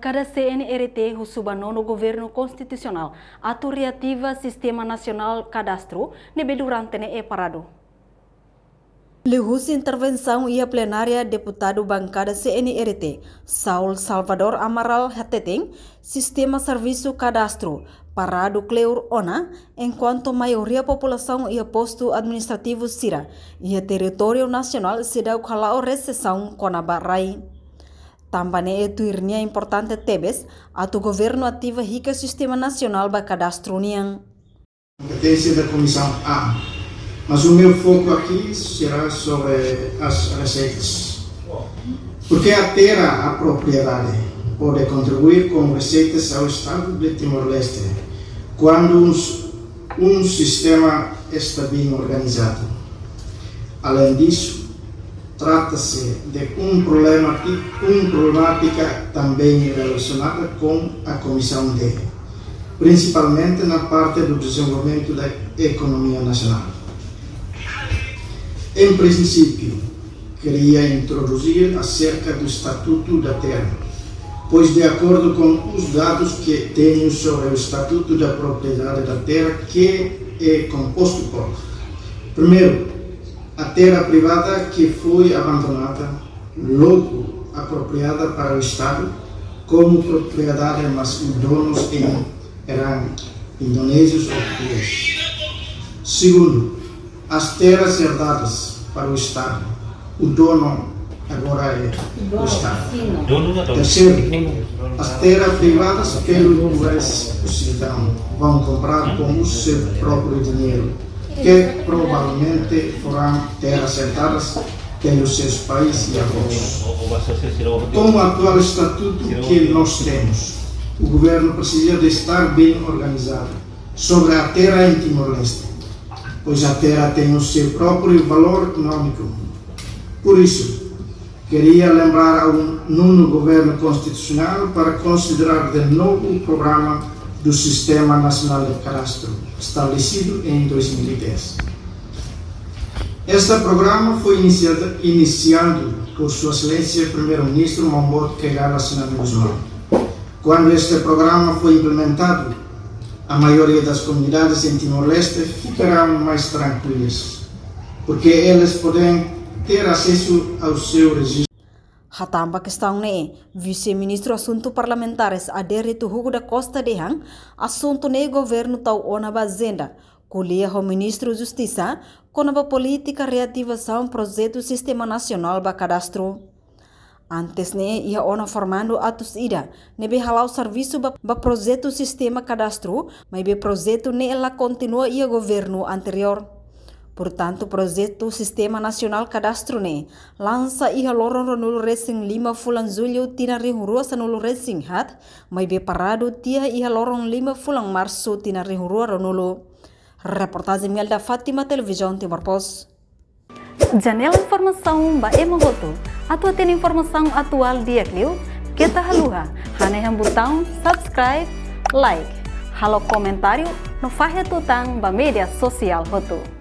Bancada CNRT Husubano no Governo Constitucional atur reativa Sistema Nacional Cadastro nebe durante ne parado. Lehus intervenção e a plenária deputado bancada CNRT Saul Salvador Amaral Hateteng Sistema Serviço Cadastro parado Cleur Ona enquanto a maioria população e posto administrativo Sira e a território nacional se dá o recessão Conabarai. Também é importante tebes a governo ativa rica sistema nacional ba cadastro niang. Competência da comissão A, mas o meu foco aqui será sobre as receitas. Porque a terra a propriedade pode contribuir com receitas ao Estado de Timor-Leste quando um sistema está bem organizado. Além disso, trata-se de problemática também relacionada com a Comissão D, principalmente na parte do desenvolvimento da economia nacional. Em princípio, queria introduzir acerca do Estatuto da Terra, pois de acordo com os dados que tenho sobre o Estatuto da Propriedade da Terra, que é composto por, primeiro, a terra privada que foi abandonada, logo apropriada para o Estado, como propriedade, mas os donos eram indonésios ou portugueses. Segundo, as terras herdadas para o Estado, o dono agora é o Estado. Terceiro, as terras privadas pelos cidadãos vão comprar com o seu próprio dinheiro, que provavelmente foram terras herdadas pelos seus pais e avós. Com o atual estatuto que nós temos, o governo precisa de estar bem organizado sobre a terra em Timor-Leste, pois a terra tem o seu próprio valor econômico. Por isso, queria lembrar ao nono governo constitucional para considerar de novo o programa do Sistema Nacional de Cadastro, estabelecido em 2010. Este programa foi iniciado por Sua Excelência Primeiro-Ministro Momboto Kegala Sinami Guzmão. Quando este programa foi implementado, a maioria das comunidades em Timor-Leste ficarão mais tranquilas, porque elas podem ter acesso ao seu registro. Hatamba questão ne vice-ministro assunto parlamentares Aderito Hugo da Costa de Hang assunto ne governo tau ona bazenda colia o ministro Justiça com a política reativação projeto Sistema Nacional ba Cadastro. Antes ne ia ona formando atos ida nebe halau serviço ba projeto Sistema Cadastro mas be projeto ne ela continua ia governo anterior. Portanto, o projeto Sistema Nacional Cadastro ne lança ia lorong nulu racing 5 fulan julho tina rihurua sanulu racing hat, mai be parado tia ia lorong 5 fulan março tina rihurua nulu. Reportagem Melda Fátima, Televisão Timor Post. Janela informação ba emogoto. Atua tem informação atual dia kliu, kita haluha, haneham botão subscribe, like, halo comentário no fahe tutang ba media sosial hotu.